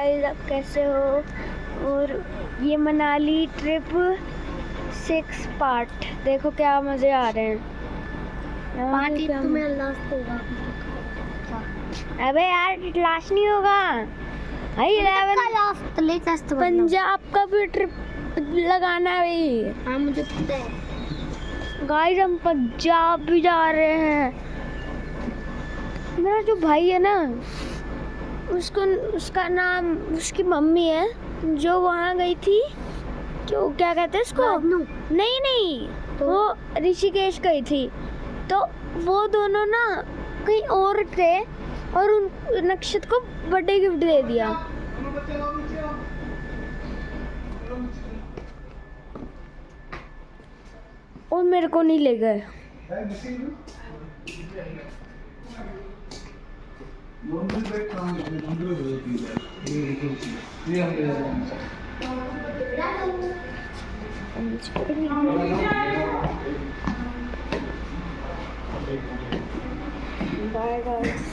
Guys, आप कैसे हो। और ये मनाली ट्रिप 6 पार्ट, देखो क्या मज़े आ रहे हैं। पार्टी तुम्हें लास्ट होगा। अबे यार लास्ट नहीं होगा भाई, 11 लास्ट लेटेस्ट पंजाब का भी ट्रिप लगाना है भाई। हाँ मुझे पता है। गाइस हम पंजाब भी जा रहे हैं। मेरा जो भाई है ना, उसका नाम, उसकी मम्मी है जो वहाँ गई थी, जो क्या कहते हैं उसको, नहीं तो? वो ऋषिकेश गई थी। तो वो दोनों ना कहीं और थे और उन नक्षत को बर्थडे गिफ्ट दे दिया। और मेरे को नहीं ले गए। Bye guys.